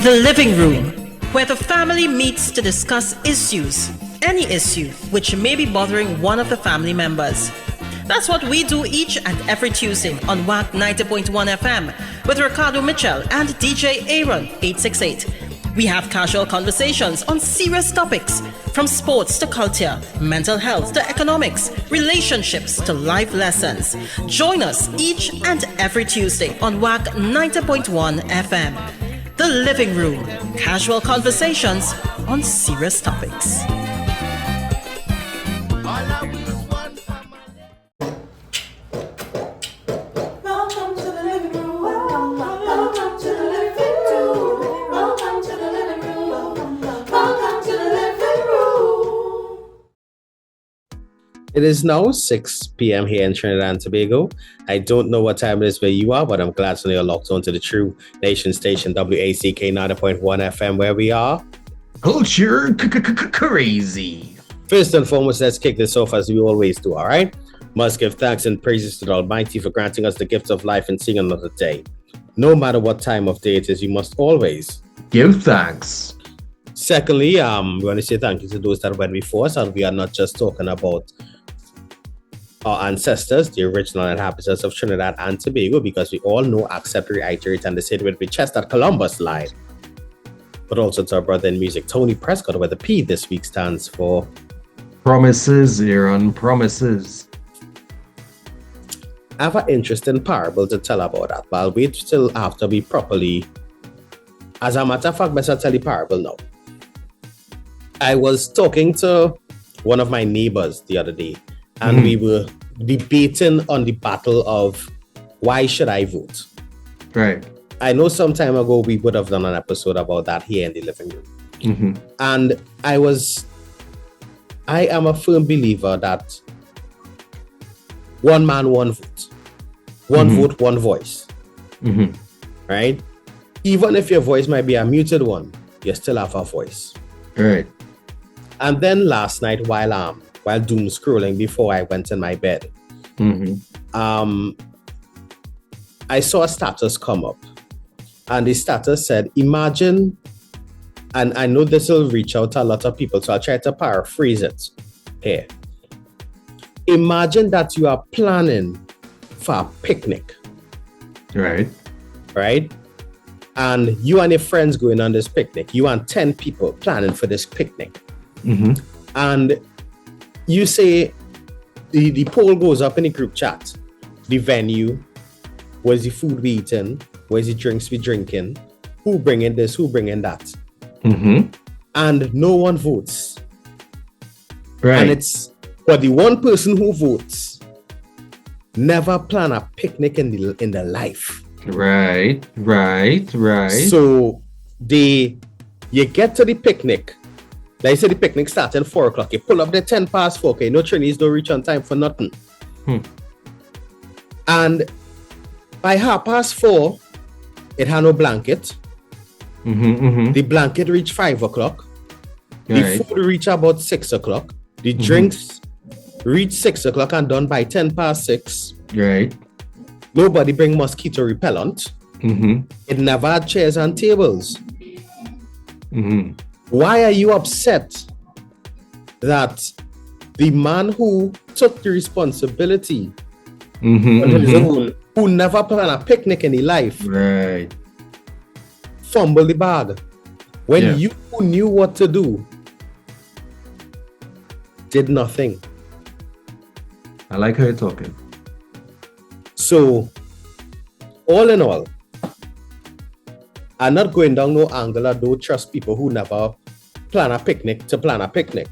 The living room, where the family meets to discuss issues, any issue which may be bothering one of the family members. That's what we do each and every Tuesday on WAC 90.1 FM with Ricardo Mitchell and DJ Aaron868. We have casual conversations on serious topics, from sports to culture, mental health to economics, relationships to life lessons. Join us each and every Tuesday on WAC 90.1 FM. The Living Room, casual conversations on serious topics. It is now 6 p.m. here in Trinidad and Tobago. I don't know what time it is where you are, but I'm glad to know you're locked onto the True Nation station, WACK 90.1 FM, where we are culture crazy. First and foremost, let's kick this off as we always do, all right? Must give thanks and praises to the Almighty for granting us the gift of life and seeing another day. No matter what time of day it is, you must always give thanks. Secondly, we want to say thank you to those that went before us, and we are not just talking about our ancestors, the original inhabitants of Trinidad and Tobago, because we all know, accept, reiterate, and decide with the chest that Columbus lied. But also to our brother in music, Tony Prescott, where the P this week stands for Promises, Aaron, promises. I have an interesting parable to tell about that, but I'll wait till after we properly. As a matter of fact, best I tell the parable now. I was talking to one of my neighbors the other day, and we were debating on the battle of why should I vote? Right. I know some time ago we would have done an episode about that here in the living room. And I am a firm believer that one man, one vote. One vote, one voice. Right? Even if your voice might be a muted one, you still have a voice. Right. And then last night while doom scrolling before I went in my bed, I saw a status come up, and the status said, imagine, and I know this will reach out to a lot of people, so I'll try to paraphrase it here. Imagine that you are planning for a picnic. Right. And you and your friends going on this picnic. You and 10 people planning for this picnic. And you say, the poll goes up in the group chat. The venue, where's the food we eating, where's the drinks we drinking, who bringing this, who bringing that. And no one votes. Right. And it's, but the one person who votes never plan a picnic in the life. Right. So you get to the picnic. Like I said, the picnic starts at 4 o'clock. You pull up the 10 past 4. Okay, no Trinities don't reach on time for nothing. And by 4:30, it had no blanket. The blanket reached 5 o'clock. The food reached about 6 o'clock. The drinks reached 6 o'clock and done by 10 past 6. Right. Nobody bring mosquito repellent. It never had chairs and tables. Why are you upset that the man who took the responsibility on his own, who never planned a picnic in his life, fumbled the bag when you who knew what to do did nothing? I like how you're talking. So, all in all, I'm not going down no angle. I don't trust people who never plan a picnic to plan a picnic.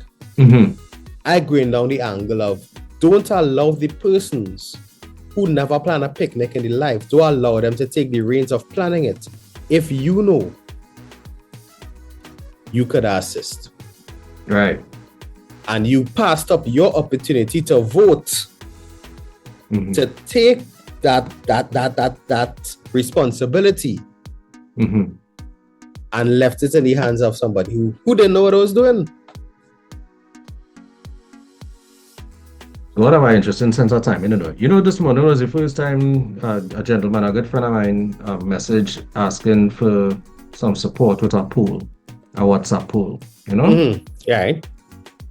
I going down the angle of don't allow the persons who never plan a picnic in their life, don't allow them to take the reins of planning it. If you know, you could assist. Right. And you passed up your opportunity to vote, to take that responsibility. And left it in the hands of somebody who didn't know what I was doing. What have I interested in since that time? This morning was the first time a gentleman, a good friend of mine, message asking for some support with a poll, a WhatsApp poll, you know? Mm-hmm. Right.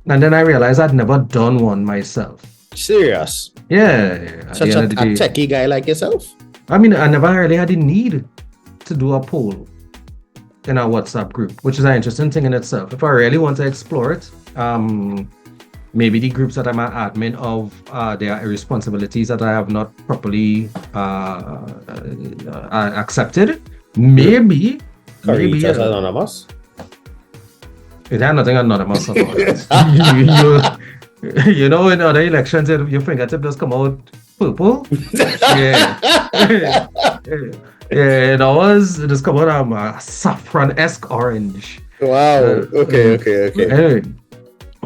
And then I realized I'd never done one myself. Serious. Yeah. Such a techie guy like yourself. I mean, I never really had the need to do a poll in our WhatsApp group, which is an interesting thing in itself. If I really want to explore it, maybe the groups that I'm an admin of, there are responsibilities that I have not properly accepted. Maybe Anonymous. It had nothing anonymous about it. You know, in other elections, your fingertip just come out purple. Yeah. Yeah, it just come out a saffron-esque orange. Wow. Okay. Anyway,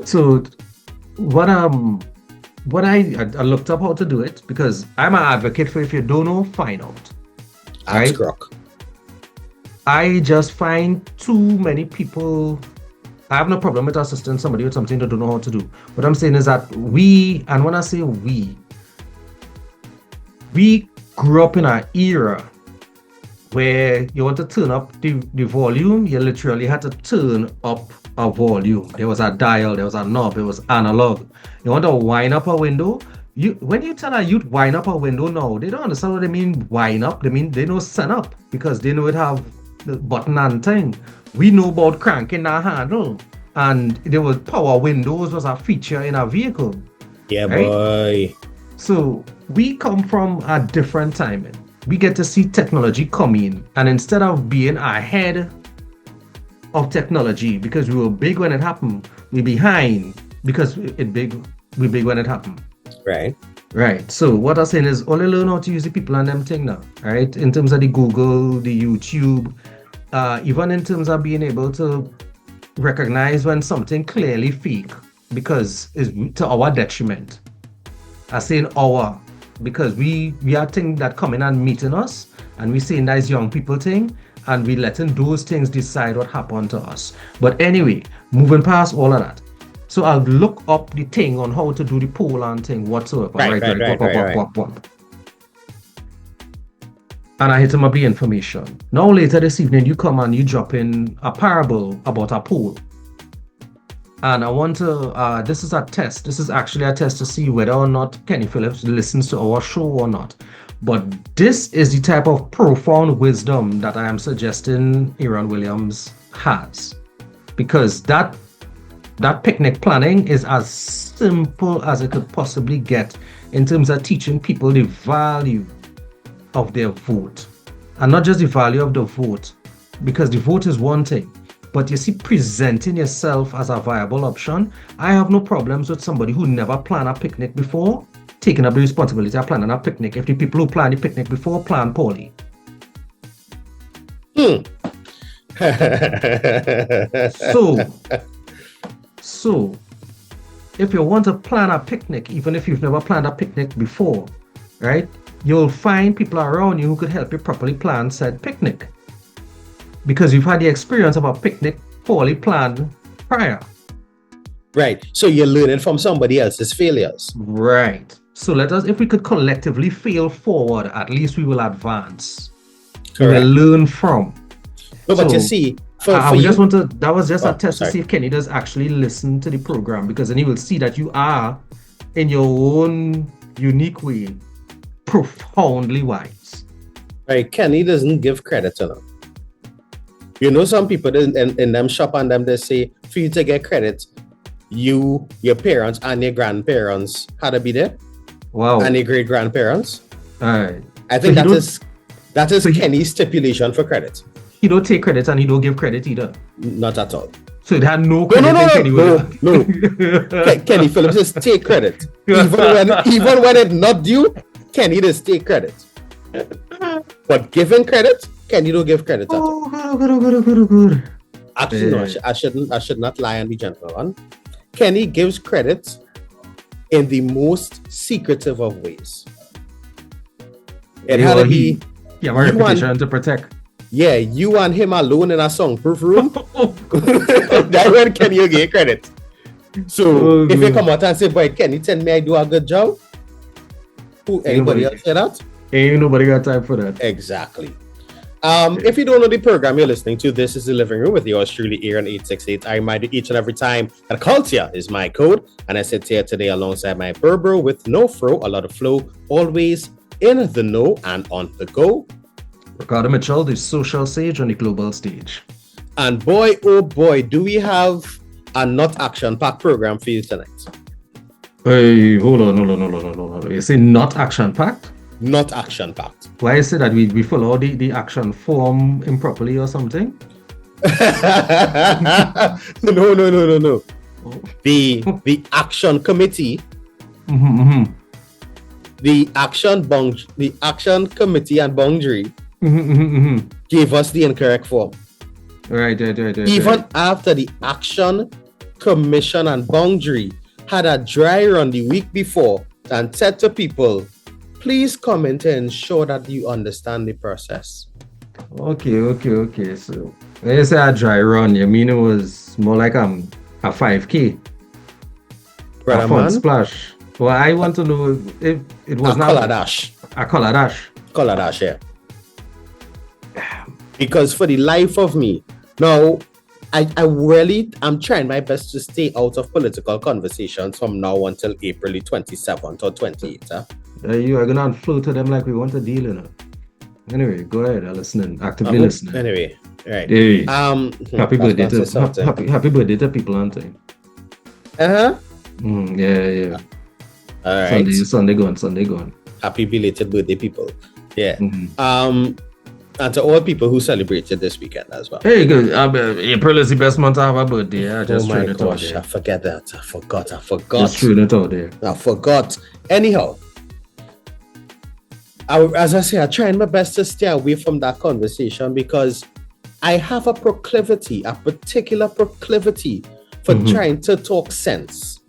so what I looked up how to do it, because I'm an advocate for if you don't know, find out. Ask Grok. I just find too many people. I have no problem with assisting somebody with something they don't know how to do. What I'm saying is that and when I say we grew up in an era where you want to turn up the volume, you literally had to turn up a volume. There was a dial, there was a knob, it was analog. You want to wind up a window. When you tell a youth wind up a window now, they don't understand what they mean wind up. They know send up, because they know it have the button and thing. We know about cranking that handle, and there was power windows was a feature in a vehicle. Yeah, right? Boy. So we come from a different timing. We get to see technology coming, and instead of being ahead of technology because we were big when it happened, we behind because we're big when it happened. Right. So what I'm saying is only learn how to use the people and them thing now, right? In terms of the Google, the YouTube, even in terms of being able to recognize when something clearly fake, because it's to our detriment. I say our, because we are things that come in and meeting us, and we saying that is young people thing, and we letting those things decide what happened to us. But anyway, moving past all of that. So I'll look up the thing on how to do the poll and thing whatsoever. Right. And I hit him up the information. Now later this evening, you come and you drop in a parable about a poll. And I want to, this is a test. This is actually a test to see whether or not Kenny Phillips listens to our show or not. But this is the type of profound wisdom that I am suggesting Aaron Williams has. Because that picnic planning is as simple as it could possibly get in terms of teaching people the value of their vote. And not just the value of the vote, because the vote is one thing, but you see, presenting yourself as a viable option. I have no problems with somebody who never planned a picnic before taking up the responsibility of planning a picnic if the people who planned the picnic before plan poorly. So, if you want to plan a picnic, even if you've never planned a picnic before, right, you'll find people around you who could help you properly plan said picnic. Because you've had the experience of a picnic poorly planned prior. Right. So you're learning from somebody else's failures. Right. So if we could collectively fail forward, at least we will advance. Correct. We will learn from. No, but you see, that was just a test to see if Kenny does actually listen to the program, because then he will see that you are, in your own unique way, profoundly wise. Right. Kenny doesn't give credit to them. You know, some people in them shop and them, they say, for you to get credit, you, your parents and your grandparents had to be there. Wow. And your great grandparents. Alright. I think that is Kenny's stipulation for credit. He don't take credit and he don't give credit either. Not at all. So it had no credit. No. Kenny Phillips just take credit. Even when it's not due, Kenny just take credit. But giving credit, Kenny don't give credit at all. Good. Actually, no, I should not lie and be gentleman. Kenny gives credit in the most secretive of ways. It had to be. You have a reputation to protect. Yeah, you and him alone in a soundproof room. That's when Kenny will get credit. So if you come out and say, boy, Kenny, tell me I do a good job. Anybody else say that? Ain't nobody got time for that. Exactly. If you don't know the program you're listening to, this is the Living Room with yours truly, Aaron868. I remind you each and every time that culture is my code, and I sit here today alongside my bro with no fro, a lot of flow, always in the know and on the go. Ricardo Mitchell, the social sage on the global stage. And boy, oh boy, do we have a not action-packed program for you tonight. Hey, hold on. You say not action-packed? Not action-packed. Why is it that we follow the action form improperly or something? No. The action committee, the action committee and boundary gave us the incorrect form. Right. Even after the action commission and boundary had a dry run the week before and said to people, please comment to ensure that you understand the process. Okay. So when you say a dry run, you mean it was more like a 5K? Brother a fun man? splash. Well, I want to know if it was a not color dash. A color dash. Color dash, yeah. Because for the life of me, now, I'm trying my best to stay out of political conversations from now until April 27th or 28th. You are going to flow to them like we want to deal, you know. Anyway, go ahead. I'm listening. Actively listening. Anyway, right. Hey, happy birthday to happy birthday to people on time. Yeah. All right. Sunday gone. Happy belated birthday, people. Yeah. And to all people who celebrated this weekend as well. Hey, good. April is the best month to have a birthday. I just oh my gosh, I forget that. I forgot. Just threw it out there. I forgot. Anyhow, as I say, I'm trying my best to stay away from that conversation because I have a particular proclivity for trying to talk sense.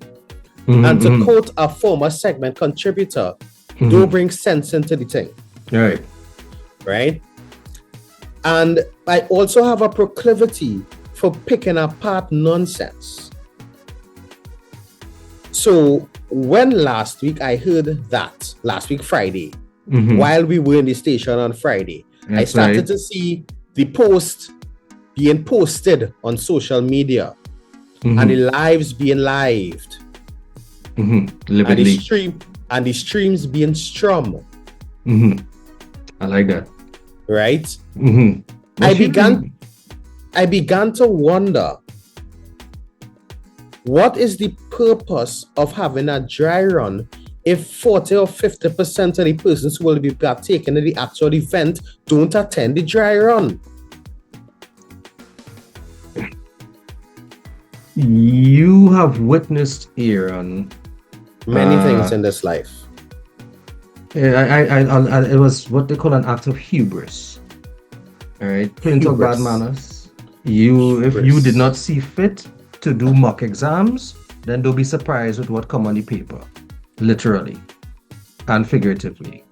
And to quote a former segment contributor, don't bring sense into the thing. Right? And I also have a proclivity for picking apart nonsense. So when last week I heard that, last week Friday, while we were in the station on Friday, I started to see the post being posted on social media and the lives being lived. And the streams being strummed. I like that. Right? I began to wonder, what is the purpose of having a dry run if 40 or 50% of the persons who will be partaking in the actual event don't attend the dry run? You have witnessed, Aaron, many things in this life. It was what they call an act of hubris. All right, plain talk, bad manners. If you did not see fit to do mock exams, then don't be surprised with what come on the paper, literally and figuratively.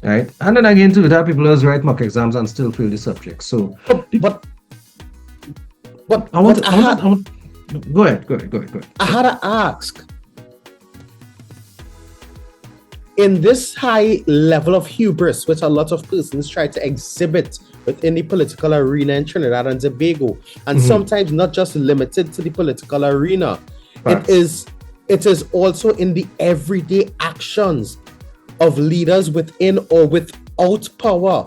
All right, and then again too, there are people who write mock exams and still fail the subject. So, but I want. Go ahead. I had to ask. In this high level of hubris, which a lot of persons try to exhibit within the political arena in Trinidad and Tobago, and sometimes not just limited to the political arena, it is also in the everyday actions of leaders within or without power.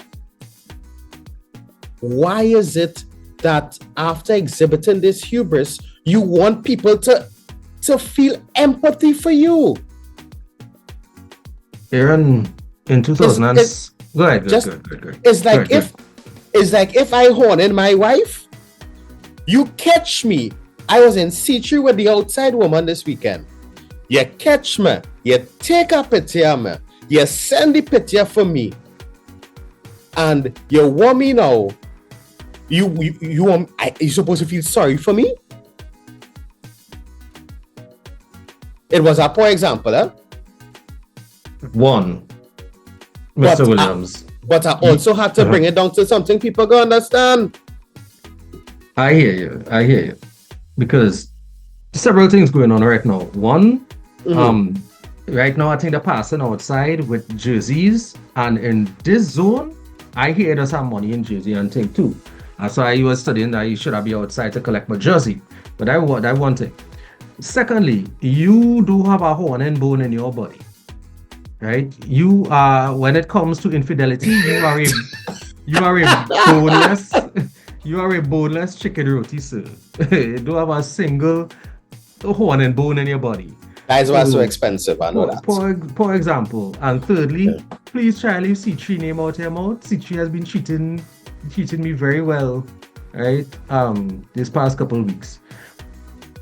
Why is it that after exhibiting this hubris, you want people to feel empathy for you? Aaron, in 2000, go ahead. It's like if I horn in my wife, you catch me. I was in situ with the outside woman this weekend. You catch me, you take a picture me, you send the picture for me, and you want me now. You supposed to feel sorry for me? It was a poor example, huh? One, Mr. Williams. But I also had to bring it down to something people can understand. I hear you. Because several things going on right now. One, right now I think they're passing outside with jerseys, and in this zone, I hear there's some money in Jersey and thing too. So I was studying that you should have been outside to collect my jersey. But I want it. Secondly, you do have a horn and bone in your body. Right? You are, when it comes to infidelity, you are a boneless, you are a boneless chicken roti, sir. You don't have a single horn and bone in your body. That is why it's so expensive, I know that. For example, and thirdly, please try and leave C3 name out your mouth. C3 has been treating me very well, right? This past couple of weeks.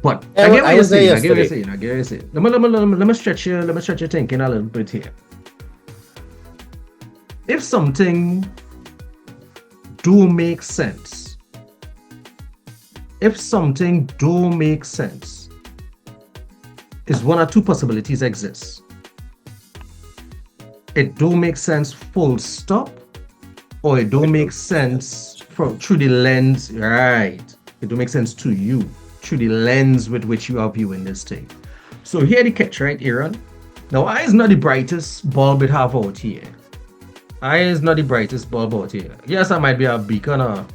But I get what you're saying. Let me stretch your thinking a little bit here. If something do make sense, is one or two possibilities exist. It don't make sense full stop, or it don't make sense through the lens, right? It don't make sense to you through the lens with which you are viewing this thing. So here the catch, right, Aaron? Now, I is not the brightest bulb it have out here. Yes, I might be a beacon of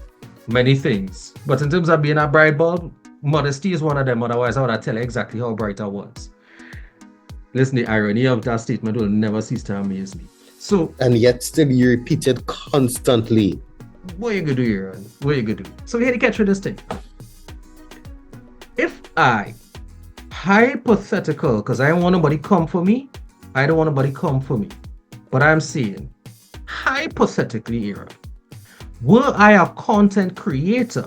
many things, but in terms of being a bright bulb, modesty is one of them. Otherwise, I would tell you exactly how bright I was. Listen, the irony of that statement will never cease to amaze me. So, and yet still you repeat it constantly. What you gonna do, Aaron? So here the catch with this thing. If I, hypothetical, because I don't want nobody come for me, but I'm saying, hypothetically, Aaron, were I a content creator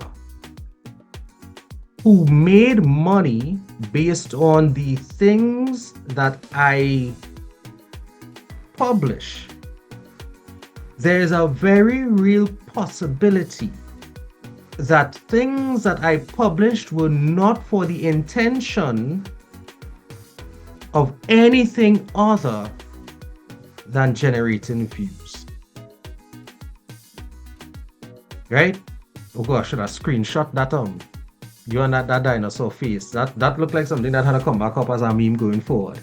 who made money based on the things that I publish, there's a very real possibility that things that I published were not for the intention of anything other than generating views. Right? Oh gosh, should I screenshot that you and that dinosaur face? That looked like something that had to come back up as a meme going forward.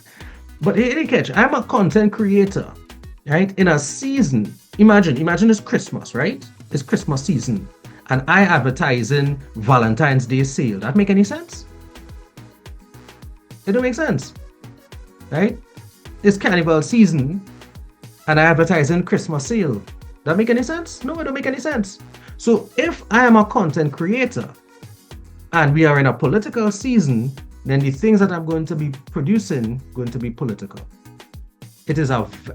But here catch, I'm a content creator, right? In a season, imagine it's Christmas, right? It's Christmas season, and I advertising Valentine's Day sale. That make any sense? It don't make sense, right? It's carnival season, and I advertising Christmas sale. That make any sense? No, it don't make any sense. So if I am a content creator, and we are in a political season, then the things that I'm going to be producing going to be political.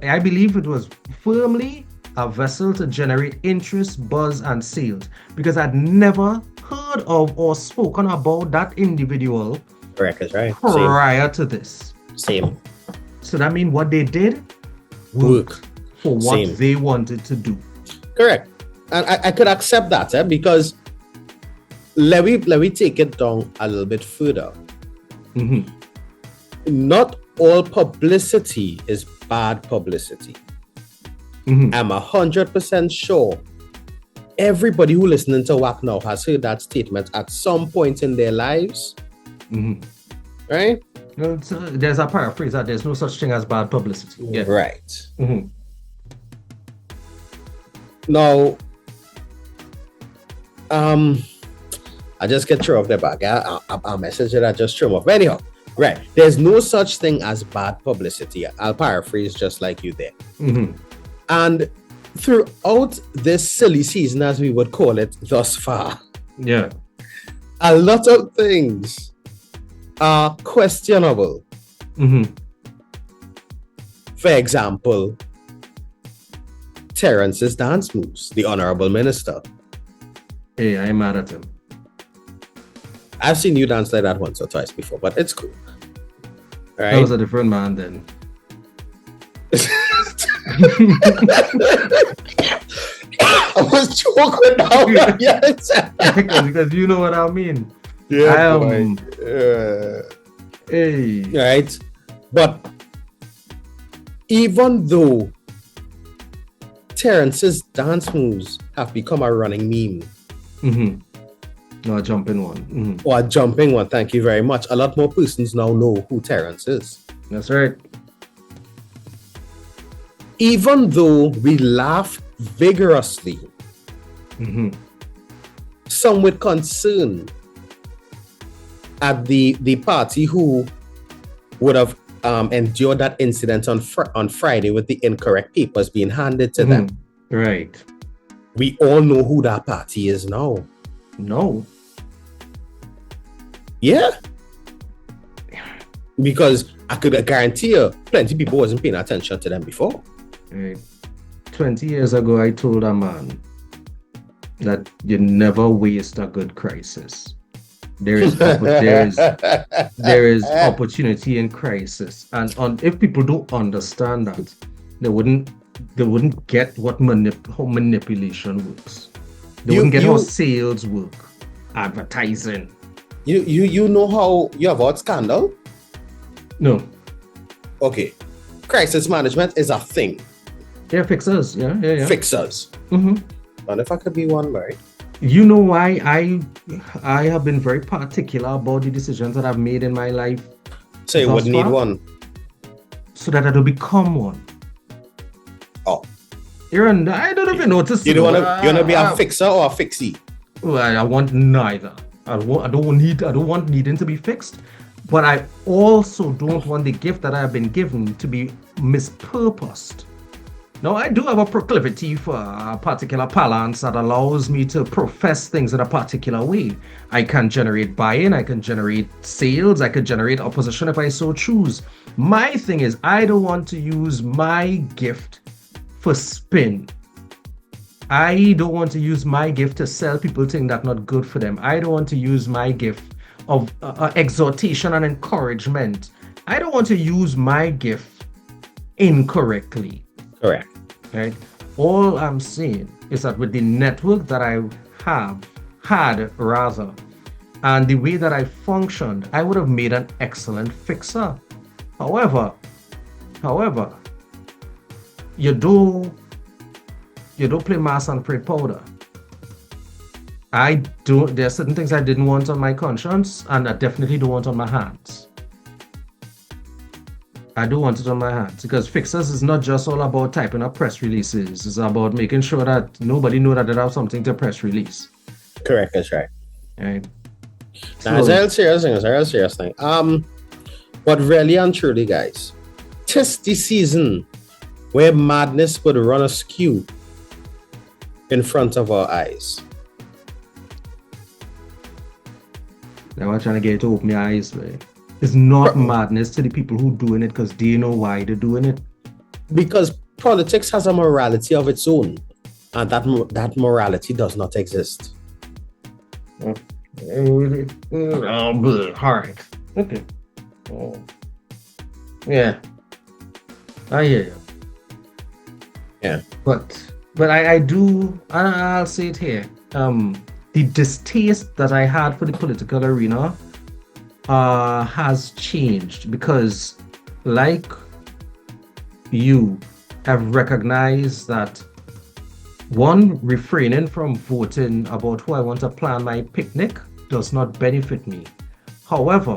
I believe it was firmly a vessel to generate interest, buzz, and sales, because I'd never heard of or spoken about that individual prior to this. Same. So that means what they did worked for what they wanted to do. Correct. And I could accept that, because let me take it down a little bit further. Mm-hmm. Not all publicity is bad publicity. Mm-hmm. I'm 100% sure everybody who listening to WAC now has heard that statement at some point in their lives. Mm-hmm. Right? Well, there's a paraphrase that there's no such thing as bad publicity. Yeah. Right. Mm-hmm. Now, I just get thrown off the back. I'll message it. I just throw off. Anyhow, right. There's no such thing as bad publicity. I'll paraphrase just like you there. Mm-hmm. And throughout this silly season, as we would call it thus far, a lot of things are questionable. Mm-hmm. For example, Terrence's dance moves, the Honorable Minister. Hey, I'm mad at him. I've seen you dance like that once or twice before, but it's cool. All right? That was a different man then. I was joking now. Yes. because you know what I mean. Yeah. Hey. Right. But even though Terrence's dance moves have become a running meme. Mm-hmm. No, a jumping one. Mm-hmm. Or a jumping one, thank you very much. A lot more persons now know who Terrence is. That's right. Even though we laugh vigorously. Some with concern at the party who would have endured that incident on Friday with the incorrect papers being handed to them. Right. We all know who that party is now. No. Yeah. Because I could guarantee you plenty of people wasn't paying attention to them before. Right. 20 years ago, I told a man that you never waste a good crisis. There is opportunity in crisis, and if people don't understand that, they wouldn't get how manipulation works. They wouldn't get how sales work, advertising. You know how you avoid scandal? No. Okay. Crisis management is a thing. Yeah, fixers. Yeah. Fixers. And if I could be one, right? You know why I have been very particular about the decisions that I've made in my life. So you would need one. So that I don't become one. Oh. Aaron, I don't even notice. You wanna be a fixer or a fixie? Well, I want neither. I don't want needing to be fixed, but I also don't want the gift that I have been given to be mispurposed. Now, I do have a proclivity for a particular balance that allows me to profess things in a particular way. I can generate buy-in, I can generate sales, I can generate opposition if I so choose. My thing is, I don't want to use my gift for spin. I don't want to use my gift to sell people things that's not good for them. I don't want to use my gift of exhortation and encouragement. I don't want to use my gift incorrectly. Correct. Right? All I'm saying is that with the network that I had, and the way that I functioned, I would have made an excellent fixer. However, you do play mass and play powder. There are certain things I didn't want on my conscience, and I definitely don't want on my hands. I do want it on my hands, because fixers is not just all about typing up press releases. It's about making sure that nobody know that they have something to press release. Correct, that's right. Right. Now, it's a real serious thing. But really and truly, guys, tis the season where madness would run askew in front of our eyes. Now I'm trying to get you to open your eyes, man. It's not madness to the people who doing it because they know why they're doing it. Because politics has a morality of its own, and that morality does not exist. All right. Okay. Oh. Yeah. I hear you. Yeah. But I do, and I'll say it here. The distaste that I had for the political arena has changed, because like you have recognized that one, refraining from voting about who I want to plan my picnic does not benefit me. However,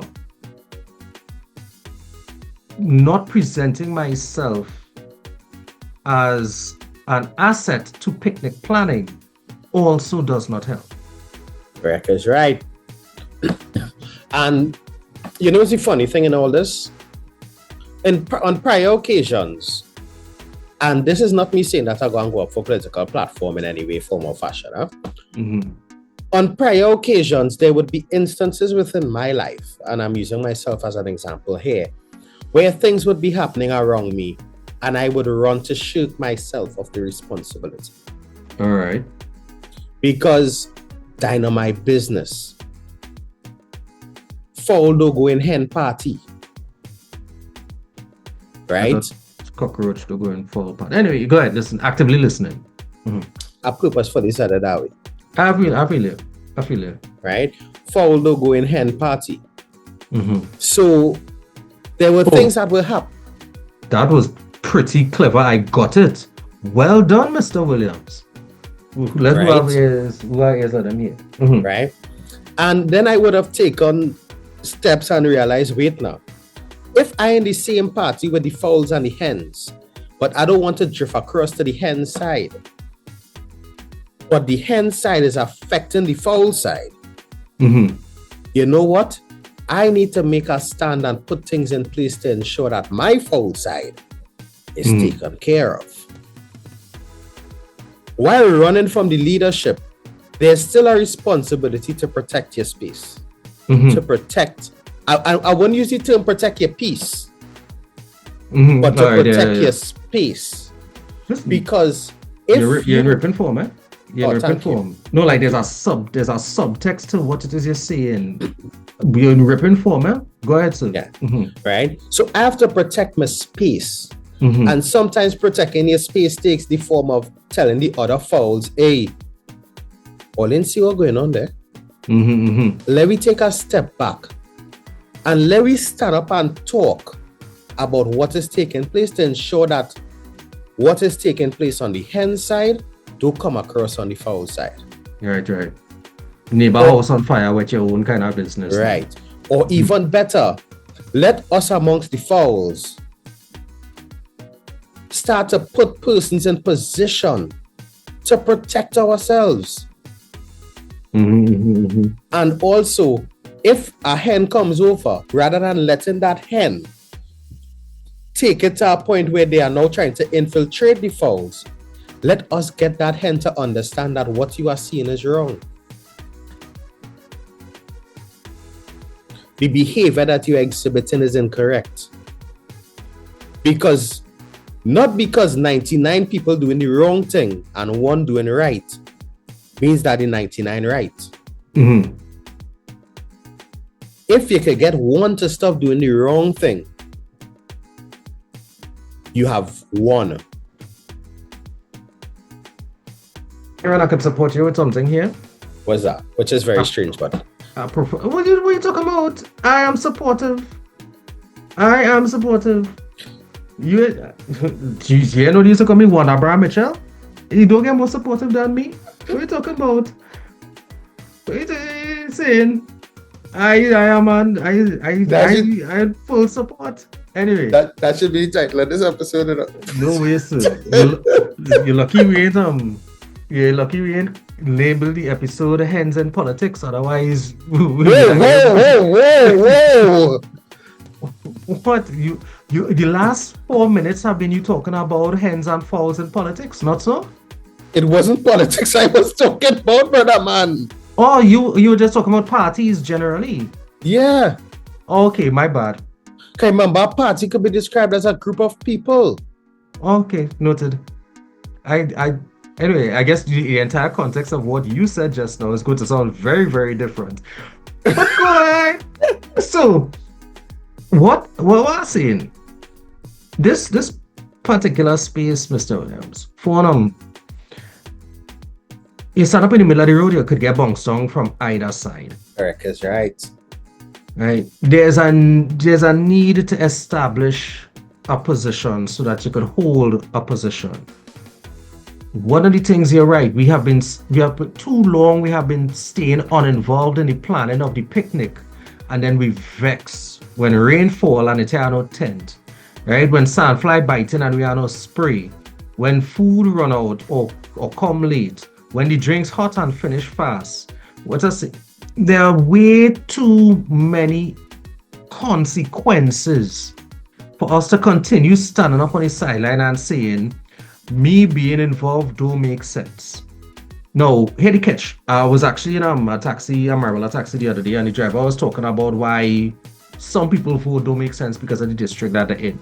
not presenting myself as an asset to picnic planning also does not help. Correct is right. And you know what's the funny thing in all this? On prior occasions, and this is not me saying that I'm going to go up for political platform in any way, form, or fashion. Huh? Mm-hmm. On prior occasions, there would be instances within my life, and I'm using myself as an example here, where things would be happening around me, and I would run to shirk myself of the responsibility. All right. Because that's not my business. Foul to go in hen party. Right? Cockroach to go in foul party. Anyway, go ahead, listen, actively listening. Mm-hmm. I purposefully said it that way. I feel it. Right? Foul to go in hen party. Mm-hmm. So there were things that were happening. That was pretty clever. I got it. Well done, Mr. Williams. Let's who are them here. Mm-hmm. Right? And then I would have taken steps and realized, wait now, if I in the same party with the fowls and the hens, but I don't want to drift across to the hen side, but the hen side is affecting the fowl side. Mm-hmm. You know what? I need to make a stand and put things in place to ensure that my fowl side is taken care of. While running from the leadership, there's still a responsibility to protect your space. To protect, I won't use the term protect your peace, but to protect your space. Listen, because if you're in ripping form, man. You're in ripping thank you. form. No, like there's a subtext to what it is you're saying. You're in ripping form, man. Go ahead, sir. Yeah. Right. So I have to protect my space. Mm-hmm. And sometimes protecting your space takes the form of telling the other fowls, hey, all in see what's going on there. Let me take a step back and let me stand up and talk about what is taking place to ensure that what is taking place on the hen side don't come across on the fowl side. Right. Neighbor house on fire with your own kind of business. Right. Or even better, let us amongst the fowls start to put persons in position to protect ourselves. And also, if a hen comes over, rather than letting that hen take it to a point where they are now trying to infiltrate the fowls, let us get that hen to understand that what you are seeing is wrong. The behavior that you're exhibiting is incorrect. Not because 99 people doing the wrong thing and one doing right means that the 99 right. If you could get one to stop doing the wrong thing, you have won. Aaron, I can support you with something here. What's that? Which is very strange, but what are you talking about? I am supportive. You know these are coming one Abraham Mitchell? You don't get more supportive than me? What are you talking about? What are you saying? I had full support. Anyway. That should be the title of this episode. No way, sir. You're lucky we ain't label the episode Hens and Politics, otherwise Whoa. What? You the last 4 minutes have been you talking about hens and fowls and politics, not so? It wasn't politics I was talking about, brother man. Oh, you were just talking about parties generally. Yeah. Okay, my bad. Okay, remember, a party could be described as a group of people. Okay, noted. Anyway, I guess the entire context of what you said just now is going to sound very, very different. But go ahead. So, what was I saying? This particular space, Mr. Williams, for you stand up in the middle of the road, you could get bounced on from either side. Correct is right. Right. There's a need to establish a position so that you could hold a position. One of the things, you're right, we have been too long, we have been staying uninvolved in the planning of the picnic, and then we vex when rain fall and it are no tent, right? When sandfly biting and we are no spray, when food run out or come late, when the drink's hot and finish fast. What I say? There are way too many consequences for us to continue standing up on the sideline and saying, me being involved don't make sense. No, here the catch. I was actually in a taxi the other day, and the driver was talking about why some people vote don't make sense because of the district that they're in.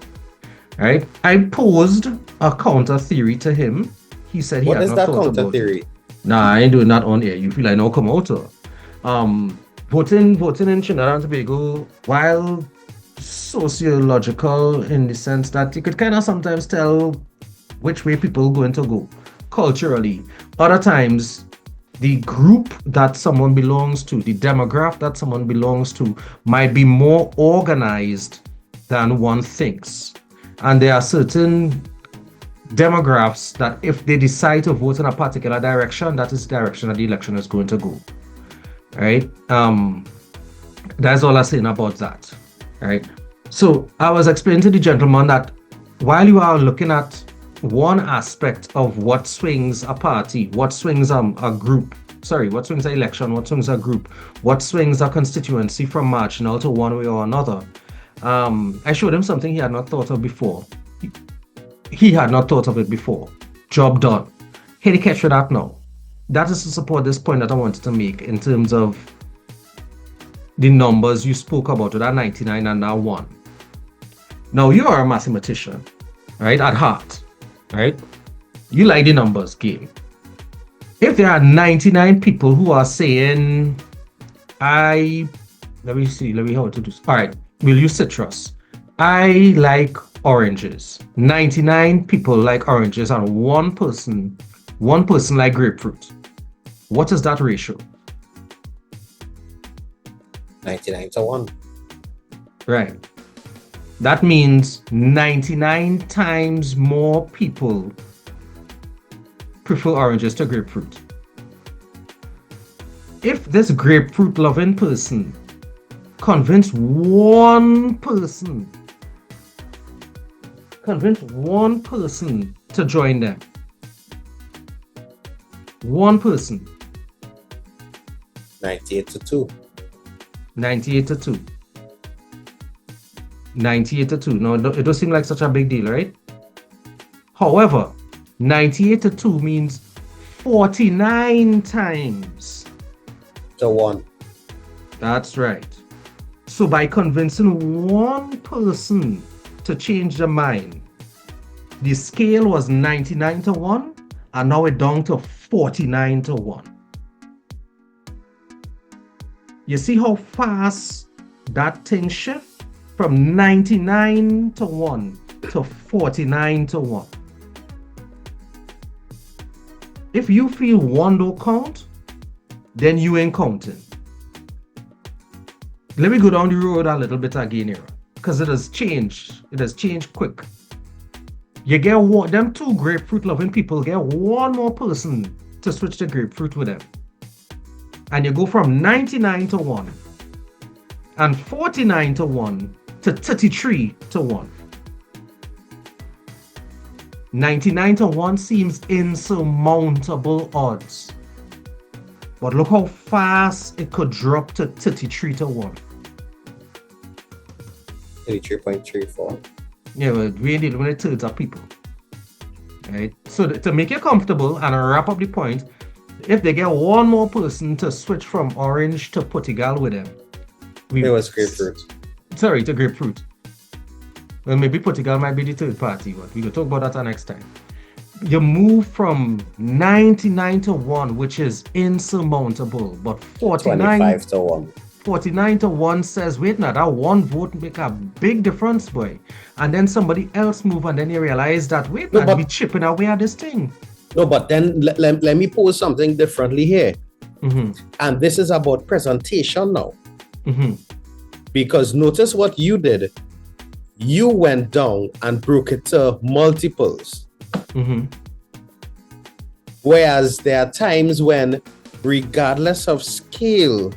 Right? I posed a counter theory to him. He said he What had is not that thought counter about theory? it. Nah, I ain't doing that on air. You feel like no come out. Voting in Trinidad and Tobago, while sociological in the sense that you could kind of sometimes tell which way people are going to go culturally. Other times, the group that someone belongs to, the demographic that someone belongs to, might be more organized than one thinks. And there are certain demographics that if they decide to vote in a particular direction, that is the direction that the election is going to go. Right? That's all I'm saying about that. Right? So I was explaining to the gentleman that while you are looking at one aspect of what swings a party, what swings a group, what swings an election, what swings a group, what swings a constituency from marginal to one way or another. I showed him something he had not thought of before. He had not thought of it before. Job done. Here the catch for that now. That is to support this point that I wanted to make in terms of the numbers you spoke about, that 99 and that 1. Now, you are a mathematician, right, at heart, right? You like the numbers game. If there are 99 people who are saying, let me how to do this. All right, we'll use citrus. I like oranges. 99 people like oranges and one person like grapefruit. What is that ratio? 99 to 1. Right. That means 99 times more people prefer oranges to grapefruit. If this grapefruit loving person convince one person to join them, one person, 98 to 2. 98 to 2. 98 to 2. No, it doesn't seem like such a big deal, right? However, 98 to 2 means 49 times to 1. That's right. So by convincing one person to change their mind, the scale was 99 to 1, and now it's down to 49 to 1. You see how fast that thing shifts from 99 to 1 to 49 to 1. If you feel one don't count, then you ain't counting. Let me go down the road a little bit again here, because it has changed. It has changed quick. You get one, them two grapefruit loving people get one more person to switch to grapefruit with them. And you go from 99 to 1 and 49 to 1 to 33 to 1. 99 to 1 seems insurmountable odds. But look how fast it could drop to 33 to 1. 33.34. Yeah, but we need when it thirds of people. Right? So to make you comfortable and wrap up the point, if they get one more person to switch from orange to Portugal with them. It was grapefruit. Sorry, to grapefruit. Well, maybe Portugal might be the third party, but we'll talk about that next time. You move from 99 to 1, which is insurmountable, but 25 to 1. 49 to 1 says, wait now, that one vote make a big difference, boy. And then somebody else move, and then you realize that, wait now, we chipping away at this thing. No, but then let me pose something differently here. Mm-hmm. And this is about presentation now. Mm-hmm. Because notice what you did. You went down and broke it to multiples. Mm-hmm. Whereas there are times when, regardless of scale,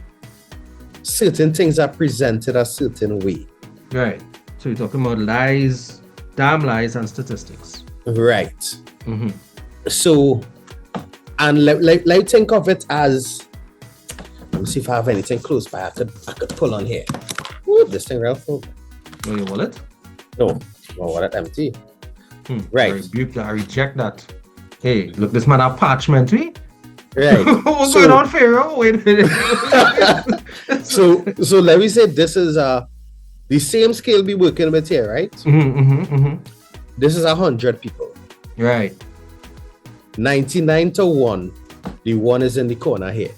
certain things are presented a certain way. Right. So you're talking about lies, damn lies, and statistics. Right. Mm-hmm. So, and let think of it as, let me see if I have anything close by. I could pull on here. Ooh, this thing real full. No, your wallet? No, my wallet empty. Right. I rebuke that. I reject that. Hey, look, this man have parchment, we? Right. What's going on, Pharaoh? Wait a minute. so let me say this is the same scale we working with here, right? Mm-hmm, mm-hmm, mm-hmm. This is 100 people. Right. 99 to 1. The 1 is in the corner here.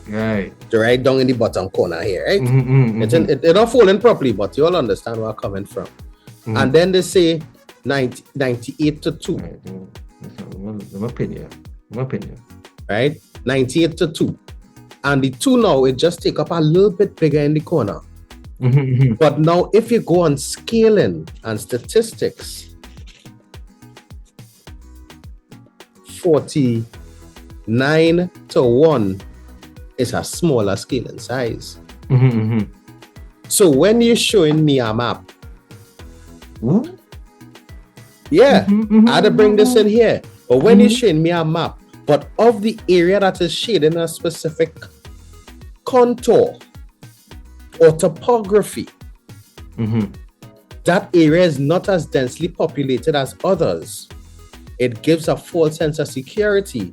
Right. Right down in the bottom corner here, right? Mm-hmm, mm-hmm. It's not falling properly, but you all understand where I'm coming from. Mm-hmm. And then they say 98 to 2. Right. My opinion. Right? 98 to 2. And the 2 now, it just take up a little bit bigger in the corner. Mm-hmm. But now, if you go on scaling and statistics, 49 to 1 is a smaller scale in size. Mm-hmm. So when you're showing me a map, Ooh. Yeah, I had to bring this in here. But when you're showing me a map, but of the area that is shaded in a specific contour or topography, that area is not as densely populated as others. It gives a false sense of security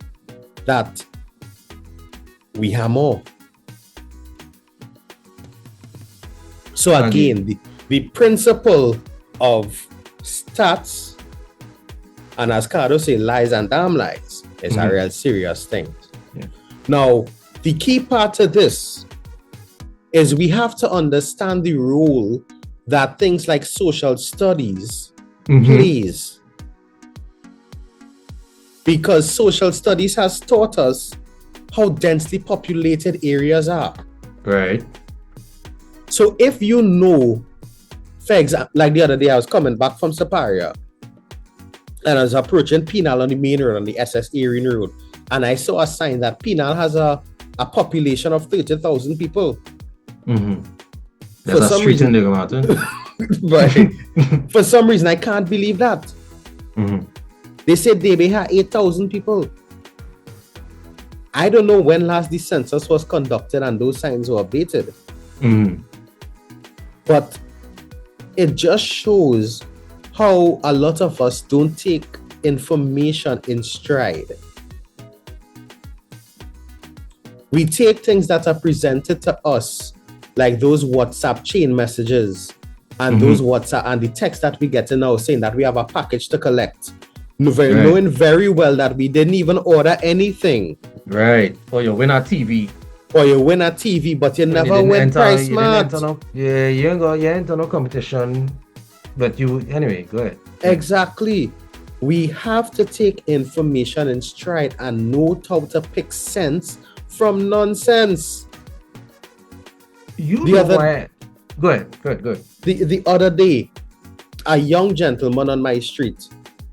that we have more. So again, the principle of stats, and as Cardo say, lies and damn lies, is a real serious thing. Yeah. Now, the key part to this is we have to understand the role that things like social studies plays. Because social studies has taught us how densely populated areas are. Right. So if you know, for example, like the other day I was coming back from Superior and I was approaching Penal on the main road, on the SS Erin Road, and I saw a sign that Penal has a population of 30,000 people. There's a street in Nigga Mountain. But for some reason, I can't believe that. They said they may have 8,000 people. I don't know when last the census was conducted and those signs were updated. But it just shows how a lot of us don't take information in stride. We take things that are presented to us, like those WhatsApp chain messages and those WhatsApp and the text that we get now saying that we have a package to collect, knowing very well that we didn't even order anything. Right. Or you win a TV. Or you win a TV, but you never win price smart. Yeah, you ain't no competition. But anyway, go ahead. Exactly. We have to take information in stride and know how to pick sense from nonsense. Go ahead. The other day, a young gentleman on my street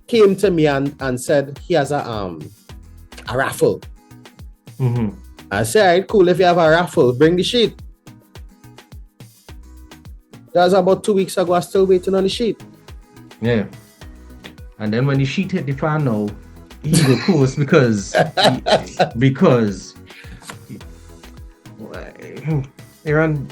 came to me and said he has a raffle. I said, all right, cool, if you have a raffle, bring the sheet. That was about 2 weeks ago, I'm still waiting on the sheet. Yeah. And then when the sheet hit the fan now, he go post because Aaron,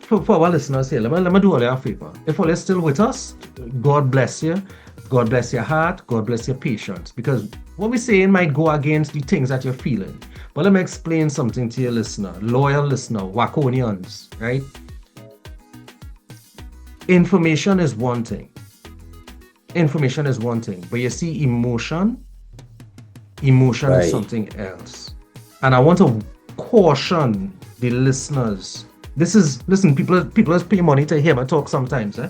for our listeners here, let me do all a favor. If all is still with us, God bless you. God bless your heart. God bless your patience. Because what we're saying might go against the things that you're feeling. But let me explain something to your listener, loyal listener, Waconians, right? Information is one thing. But you see, emotion is something else. And I want to caution the listeners. People pay money to hear me talk sometimes.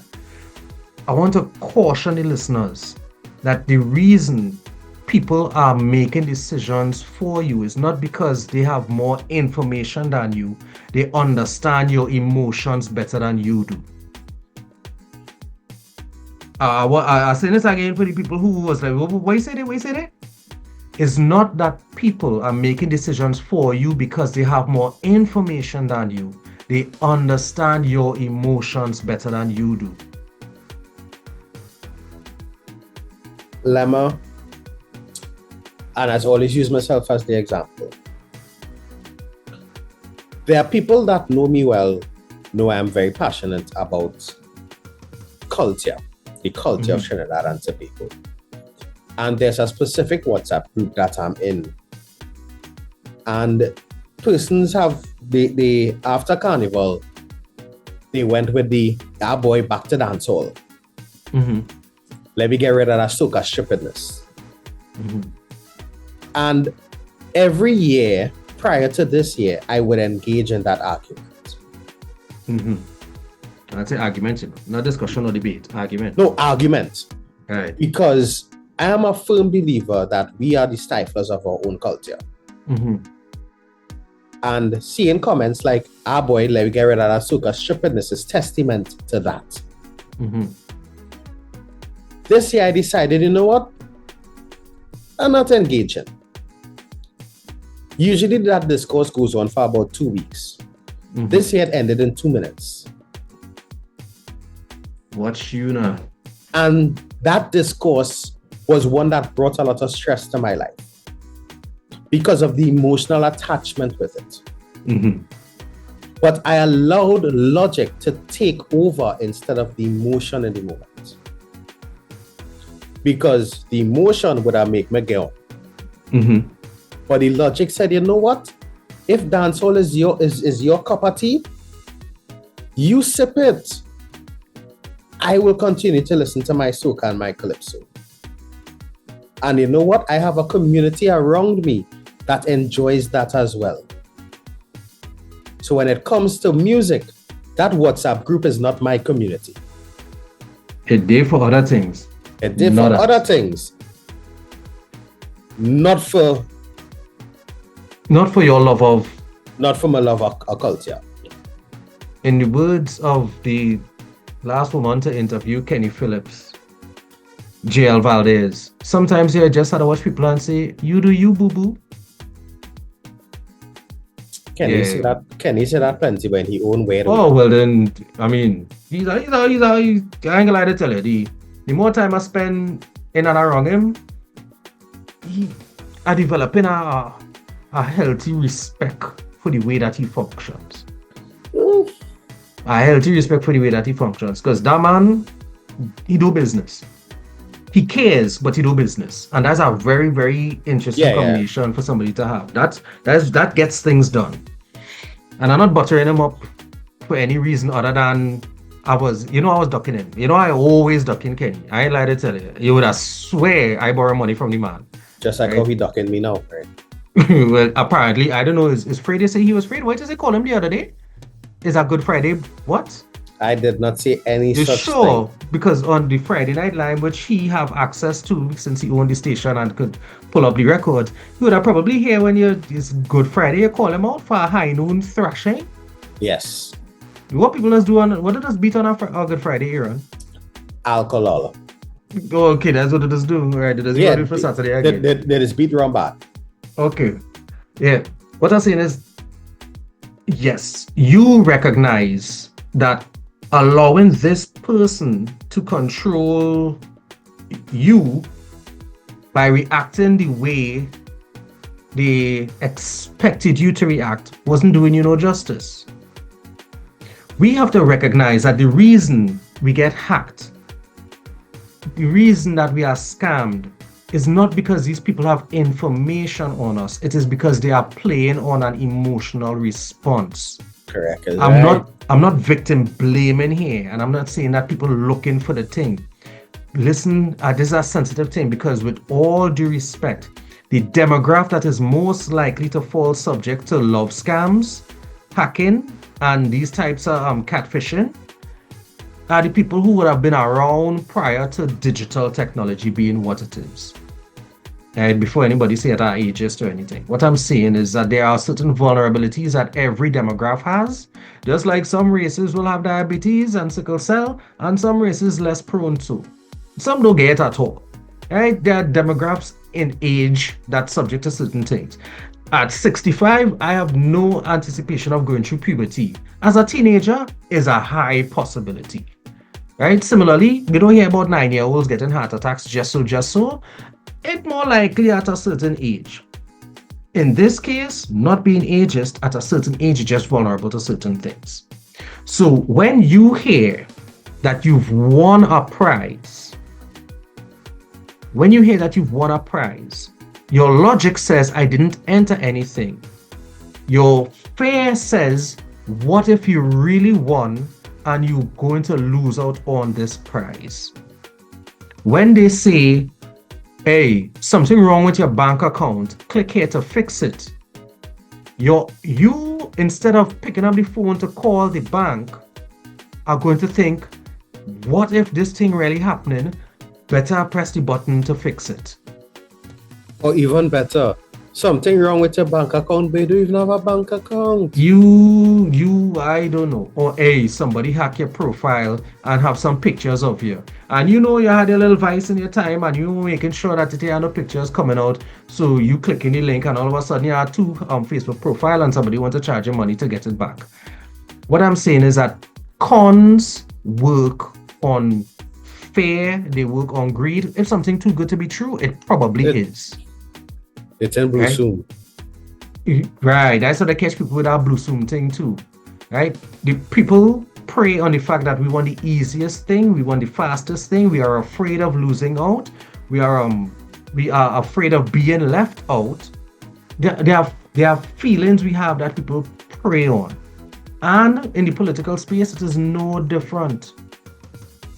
I want to caution the listeners that the reason people are making decisions for you is not because they have more information than you. They understand your emotions better than you do. I say this again for the people who was like, what you say there? It's not that people are making decisions for you because they have more information than you. They understand your emotions better than you do. Lemma, and as always use myself as the example. There are people that know me well, know I am very passionate about culture, the culture of Trinidad and Tobago. And there's a specific WhatsApp group that I'm in. And persons they after Carnival, they went with our boy back to dance hall. Let me get rid of that soca strippedness. And every year prior to this year, I would engage in that argument. I'd say argument, not discussion or debate, argument. No, argument. Right. Because I am a firm believer that we are the stiflers of our own culture. And seeing comments like, boy, let me get rid of that soca strippedness is testament to that. This year I decided, you know what? I'm not engaging. Usually that discourse goes on for about 2 weeks. This year it ended in 2 minutes. Watch you now. And that discourse was one that brought a lot of stress to my life because of the emotional attachment with it. Mm-hmm. But I allowed logic to take over instead of the emotion in the moment. Because the emotion would have made me go. Mm-hmm. But the logic said, you know what? If dancehall is your cup of tea, you sip it. I will continue to listen to my soca and my calypso. And you know what? I have a community around me that enjoys that as well. So when it comes to music, that WhatsApp group is not my community. It did for other things. It did for other things. Not for your love of... Not for my love of culture. In the words of the last woman to interview, Kenny Phillips, JL Valdez, sometimes you just had to watch people and say, you do you, boo-boo. Kenny said that plenty when he owned where. Oh, well then, I mean, he's I ain't gonna lie to tell you, the more time I spend in and around him, I developing a healthy respect for the way that he functions. A healthy respect for the way that he functions. Because that man, he do business. He cares, but he do business. And that's a very, very interesting combination for somebody to have. That gets things done. And I'm not buttering him up for any reason other than I was ducking him. I always ducking Kenny. I ain't lie to tell you. You would have swear I borrow money from the man. Just like how he ducking me now, right? Well, apparently, I don't know. Is Friday say he was Friday? What did they call him the other day? Is that Good Friday? What? I did not say any such thing. Thing. Because on the Friday Night Live, which he have access to since he owned the station and could pull up the record, you would have probably hear when it's Good Friday, you call him out for a high noon thrashing. Yes. What people does do on what does beat on a Good Friday, Aaron? Alcohol. Oh, okay, that's what it does do. Right, it does do for Saturday again. There is beat around bad. Okay. Yeah. What I'm saying is, yes, you recognize that allowing this person to control you by reacting the way they expected you to react wasn't doing you no justice. We have to recognize that the reason we get hacked, the reason that we are scammed, is not because these people have information on us. It is because they are playing on an emotional response. Correct. I'm not victim blaming here, and I'm not saying that people looking for the thing. Listen, this is a sensitive thing because with all due respect, the demographic that is most likely to fall subject to love scams, hacking, and these types of catfishing are the people who would have been around prior to digital technology being what it is. Before anybody say that are ageist or anything. What I'm saying is that there are certain vulnerabilities that every demographic has. Just like some races will have diabetes and sickle cell, and some races less prone to. Some don't get it at all. Right? There are demographics in age that's subject to certain things. At 65, I have no anticipation of going through puberty. As a teenager, is a high possibility. Right? Similarly, we don't hear about 9-year-olds getting heart attacks just so. It's more likely at a certain age. In this case, not being ageist, at a certain age, you're just vulnerable to certain things. So when you hear that you've won a prize, your logic says, I didn't enter anything. Your fear says, what if you really won and you're going to lose out on this prize? When they say, hey, something wrong with your bank account, click here to fix it. You, instead of picking up the phone to call the bank, are going to think, what if this thing really happening? Better press the button to fix it. Or even better, something wrong with your bank account, but you don't even have a bank account. I don't know. Or hey, somebody hack your profile and have some pictures of you. And you had a little vice in your time and you making sure that there are no pictures coming out. So you click in the link and all of a sudden you have two Facebook profile and somebody wants to charge you money to get it back. What I'm saying is that cons work on fear, they work on greed. If something too good to be true, it probably is. It's in blue soon. Right. That's how they catch people with our blue zoom thing too. Right? The people prey on the fact that we want the easiest thing, we want the fastest thing, we are afraid of losing out, we are afraid of being left out. There are feelings we have that people prey on. And in the political space, it is no different.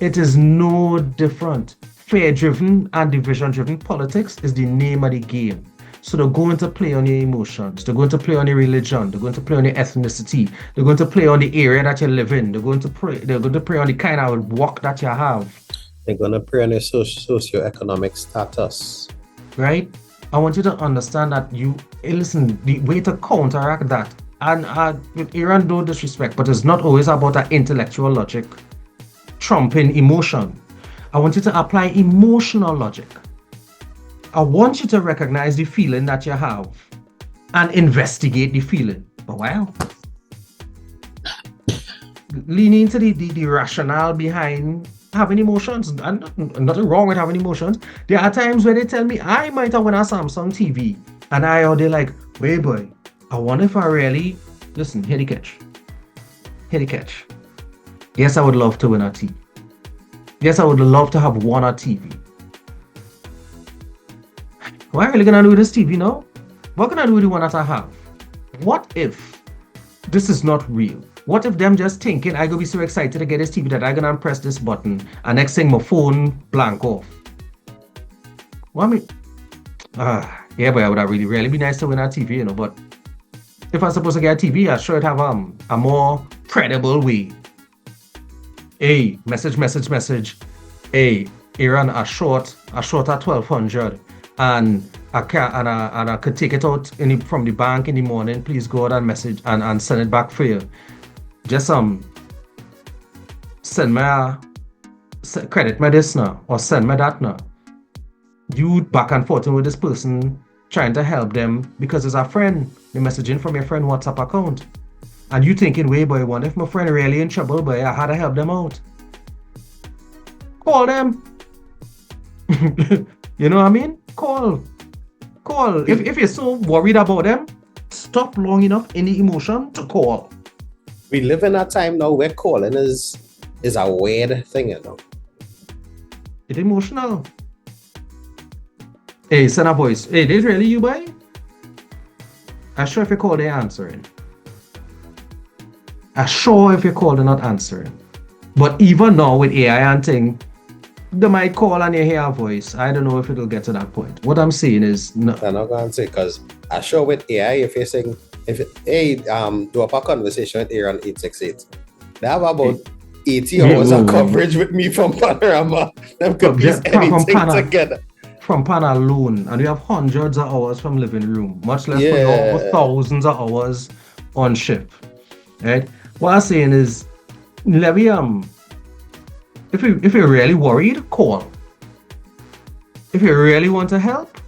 It is no different. Fear-driven and division-driven politics is the name of the game. So they're going to play on your emotions. They're going to play on your religion. They're going to play on your ethnicity. They're going to play on the area that you live in. They're going to play on the kind of work that you have. They're going to play on your socioeconomic status. Right? I want you to understand that listen, the way to counteract that, and with Aaron, no disrespect, but it's not always about that intellectual logic trumping emotion. I want you to apply emotional logic. I want you to recognize the feeling that you have and investigate the feeling. But wow. Lean into the rationale behind having emotions. And nothing wrong with having emotions. There are times where they tell me I might have won a Samsung TV. And they're like, wait boy, I wonder if I really... Listen, hear the catch. Hear the catch. Yes, I would love to win a TV. Yes, I would love to have won a TV. What are you really gonna do with this TV now? What can I do with the one that I have? What if this is not real? What if them just thinking I gonna be so excited to get this TV that I gonna press this button and next thing my phone blank off? Well, I mean, yeah, but it would really be nice to win a TV, you know. But if I'm supposed to get a TV, I should have a more credible way. Hey, message. Hey, Aaron, a short at 1200. And I could take it out from the bank in the morning. Please go out and message and send it back for you. Just send me credit me this now or send me that now. You back and forth with this person trying to help them because it's a friend. You're messaging from your friend WhatsApp account. And you thinking, wait boy, what if my friend really in trouble, boy, I had to help them out. Call them. You know what I mean? Call. If you're so worried about them, stop long enough in the emotion to call. We live in a time now where calling is a weird thing, you know. It's emotional. Hey, send a voice. Hey, this really you, boy? I'm sure if you call, they're answering. I'm sure if you call, they're not answering. But even now with AI and thing, they might call and you hear a voice. I don't know if it'll get to that point. What I'm saying is no. I'm not going to say because I'm sure with AI, if you're saying, do a conversation with Aaron868, they have about 80 hours of coverage with me from Panorama. Them could piece anything together. From Pan alone, and we have hundreds of hours from living room, much less for your thousands of hours on shift. Right? What I'm saying is, Levy, if you're really worried, call. If you really want to help,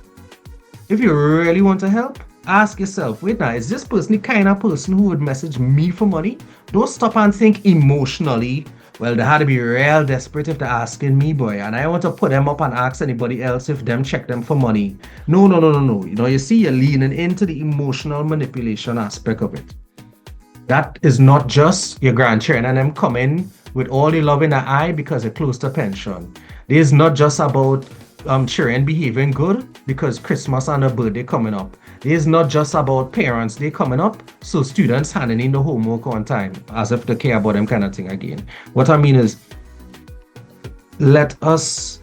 ask yourself, wait now, is this person the kind of person who would message me for money? Don't stop and think emotionally, well, they had to be real desperate if they're asking me, boy, and I want to put them up and ask anybody else if them check them for money. No. You know, you see, you're leaning into the emotional manipulation aspect of it. That is not just your grandchildren and them coming with all the love in the eye because they're close to pension. This is not just about children behaving good because Christmas and a birthday coming up. It is not just about parents they coming up, so students handing in the homework on time, as if they care about them kind of thing again. What I mean is, let us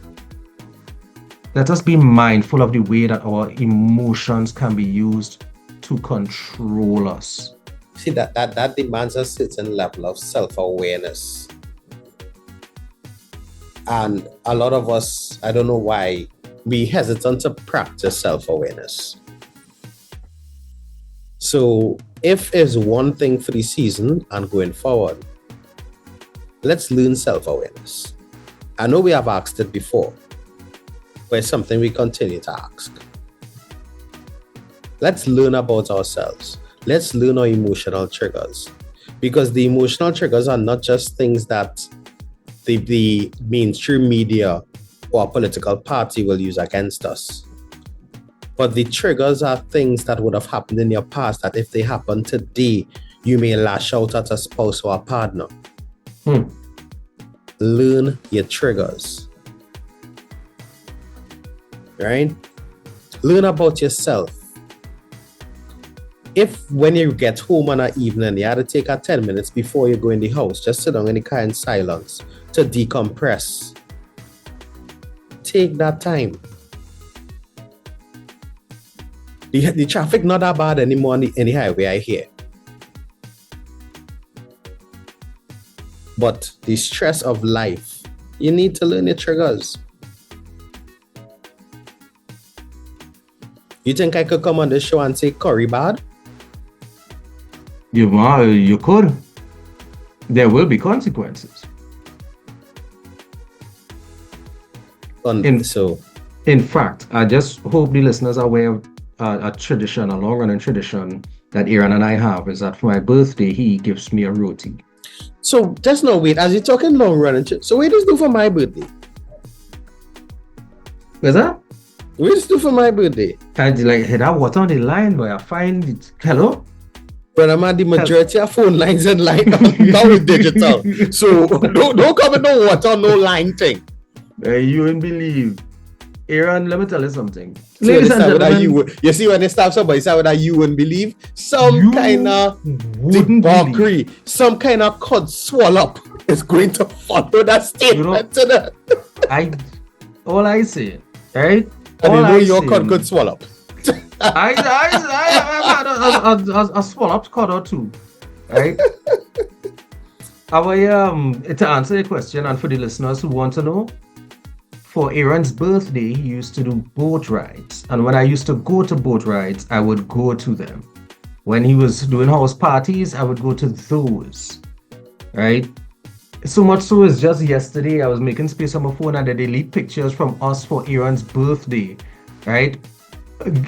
be mindful of the way that our emotions can be used to control us. See, that demands a certain level of self-awareness. And a lot of us, I don't know why, we hesitant to practice self-awareness. So if there's one thing for the season and going forward, let's learn self-awareness. I know we have asked it before, but it's something we continue to ask. Let's learn about ourselves. Let's learn our emotional triggers. Because the emotional triggers are not just things that the mainstream media or a political party will use against us. But the triggers are things that would have happened in your past that if they happen today, you may lash out at a spouse or a partner. Learn your triggers. Right? Learn about yourself. If when you get home on an evening, you had to take 10 minutes before you go in the house, just sit down in the car in silence to decompress. Take that time. The traffic not that bad anymore on the highway, I hear. But the stress of life, you need to learn your triggers. You think I could come on this show and say curry bad? You could. There will be consequences. In fact, I just hope the listeners are aware of a tradition, a long-running tradition that Aaron and I have, is that for my birthday, he gives me a roti. So just now, wait, as you're talking long-running, so what does do for my birthday? What's that? What does do for my birthday? I like hit that water on the line, but I find it. Hello? But I'm at the majority of phone lines and line now is digital. So don't come with no water, no line thing. You wouldn't believe. Aaron, let me tell you something. So Ladies and gentlemen, you see when they stop somebody say that you wouldn't believe, some kind of debauchery, some kind of cod swallow up is going to follow that statement. All I say, right? And you know your cod could swallow up. I've had a swallow up cod or two, right? To answer your question, and for the listeners who want to know, for Aaron's birthday, he used to do boat rides. And when I used to go to boat rides, I would go to them. When he was doing house parties, I would go to those, right? So much so as just yesterday, I was making space on my phone and they delete pictures from us for Aaron's birthday, right?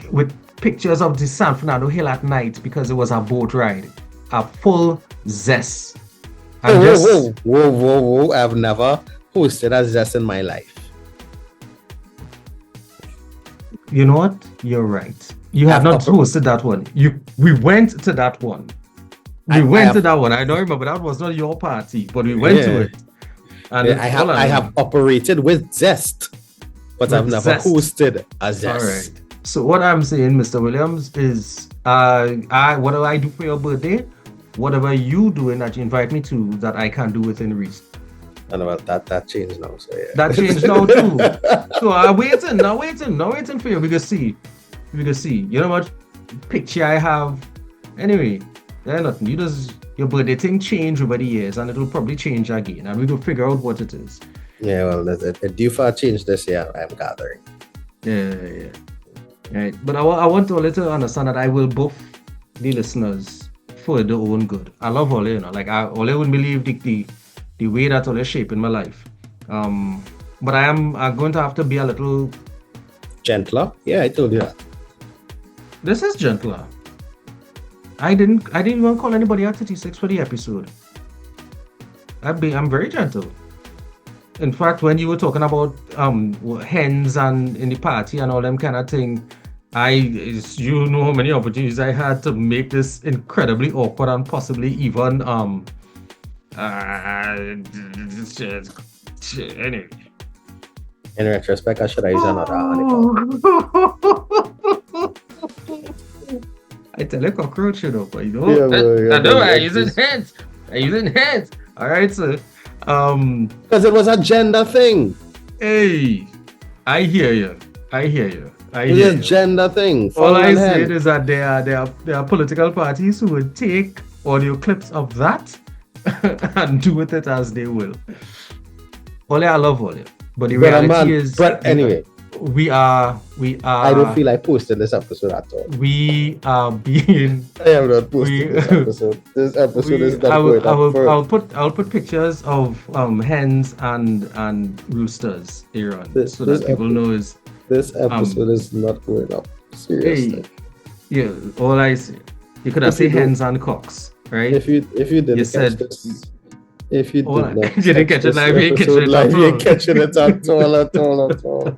With pictures of the San Fernando Hill at night because it was a boat ride. A full zest. Whoa. I've never hosted a zest in my life. You know what? You're right. You have not hosted that one. We went to that one. I don't remember. That was not your party, but we went to it. And I have operated with zest, but I've never hosted a zest. All right. So what I'm saying, Mr. Williams, is what do I do for your birthday? Whatever you doing that you invite me to that I can do within reason. And about that changed now, so yeah. That changed now too. So I'm waiting for you. We can see. You know what picture I have? Anyway, there's nothing. Your birthday thing changed over the years, and it'll probably change again, and we will figure out what it is. Yeah, well, there's a due for a change this year. I'm gathering. Yeah. Right, but I want to let you understand that I will buff the listeners for their own good. I love Ole, like Ole wouldn't believe the way that Ole is shaping my life. But I'm going to have to be a little gentler. Yeah, I told you that. This is gentler. I didn't even call anybody out 36 for the episode. I'm very gentle. In fact, when you were talking about hens and in the party and all them kind of thing, you know how many opportunities I had to make this incredibly awkward and possibly even anyway. In retrospect, I should have used another I tell you cockroach, but you know, I know I'm using hands. All right, so because it was a gender thing. Hey, I hear you. It's a gender thing. All I said is that there are political parties who would take audio clips of that and do with it as they will. Ole, I love Ole, but the reality is. But anyway, we are. I don't feel like posting this episode at all. We are being. I am not posting this episode. This episode is not going up. I'll put pictures of hens and roosters, Aaron, so that people know is. This episode is not going up. Seriously. Hey, yeah, all I see. You could have said hens and cocks, right? If you didn't you said this. If you Oh, did not you didn't catch it live, you ain't catching episode it live, at you all. ain't catching it at all.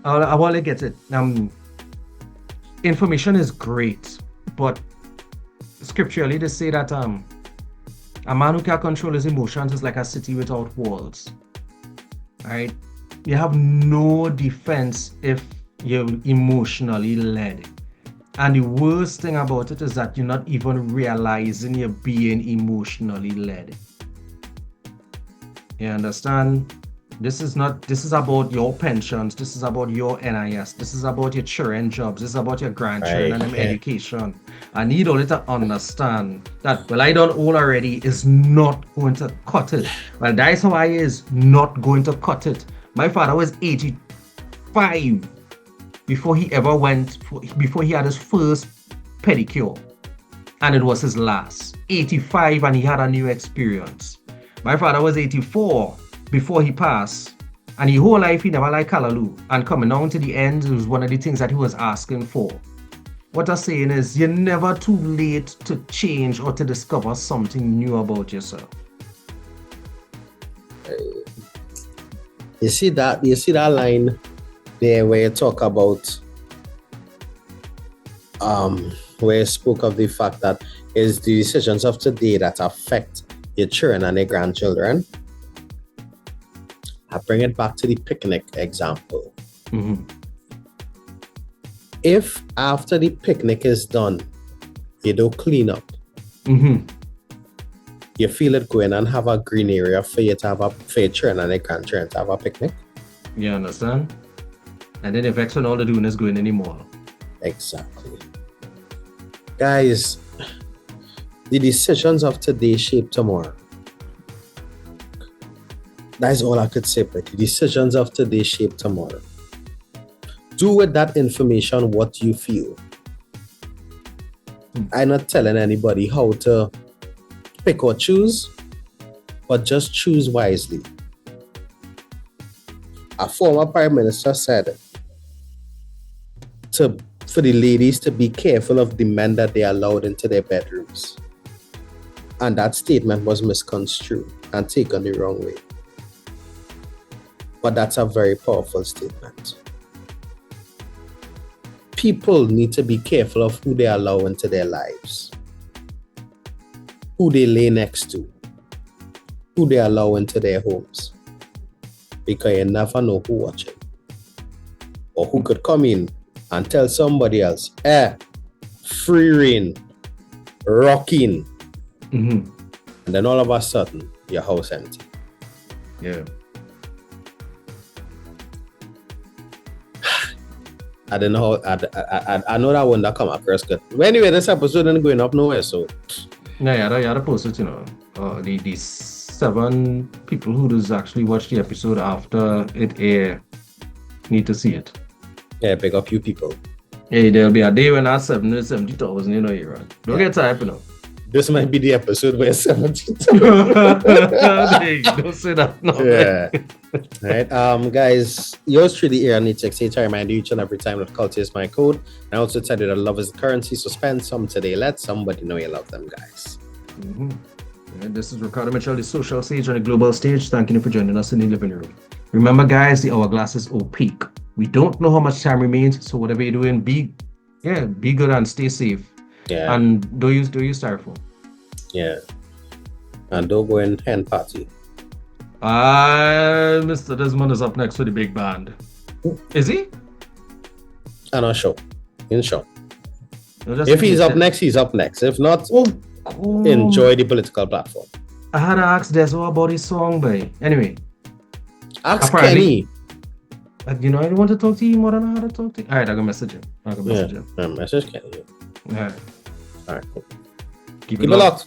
I want to get it. Information is great, but scripturally they say that a man who can control his emotions is like a city without walls. Right? You have no defense if you're emotionally led. And the worst thing about it is that you're not even realizing you're being emotionally led. You understand? This is about your pensions. This is about your NIS. This is about your children jobs. This is about your grandchildren and them education. I need all to understand that, well, I don't own already is not going to cut it. Well, that's how I is not going to cut it. My father was 85 before he had his first pedicure. And it was his last. 85 and he had a new experience. My father was 84 before he passed. And his whole life he never liked Callaloo. And coming down to the end, it was one of the things that he was asking for. What I'm saying is, you're never too late to change or to discover something new about yourself. You see that line there where you talk about where you spoke of the fact that it's the decisions of today that affect your children and your grandchildren. I bring it back to the picnic example. Mm-hmm. If after the picnic is done, you don't clean up, Mm-hmm. you feel it going and have a green area for you to have for your children and your grandchildren to have a picnic. You understand? And then the vex when all they're doing is going anymore. Exactly. Guys, the decisions of today shape tomorrow. That's all I could say, but the decisions of today shape tomorrow. Do with that information what you feel. I'm not telling anybody how to pick or choose, but just choose wisely. A former prime minister said for the ladies to be careful of the men that they allowed into their bedrooms. And that statement was misconstrued and taken the wrong way. But that's a very powerful statement. People need to be careful of who they allow into their lives, who they lay next to, who they allow into their homes, because you never know who watching or who could come in and tell somebody else, free reign, rocking, Mm-hmm. and then all of a sudden your house empty. Yeah. I don't know how, I know that one that come across good. But anyway, this episode isn't going up nowhere, so. Yeah, you had to post it, you know. The 7 people who does actually watch the episode after it air need to see it. Yeah, big up you people. Hey, there'll be a day when that's 70,000, you know, you're right. Don't get tired, you know. This might be the episode where 70. Hey, don't say that. No. Yeah. Alright, guys, yours truly, Aaron868. I remind you each and every time that culture is my code. And I also tell you that love is the currency, so spend some today. Let somebody know you love them, guys. Mm-hmm. And this is Ricardo Mitchell, the social sage on the global stage. Thank you for joining us in the living room. Remember, guys, the hourglass is opaque. We don't know how much time remains, so whatever you're doing, be good and stay safe. Yeah. And don't use styrofoam. Yeah. And don't go in hen party. Mr. Desmond is up next with the big band. Is he? I'm not sure. In short. No, just If in he's case up next, he's up next. If not, cool. enjoy the political platform. I had to ask Desmo about his song, but anyway. Ask Apparently- Kenny. You know, I don't want to talk to you more than I had to talk to you. Alright, I can message him. Message Kenny. Alright. All right, cool. Keep Keep it locked.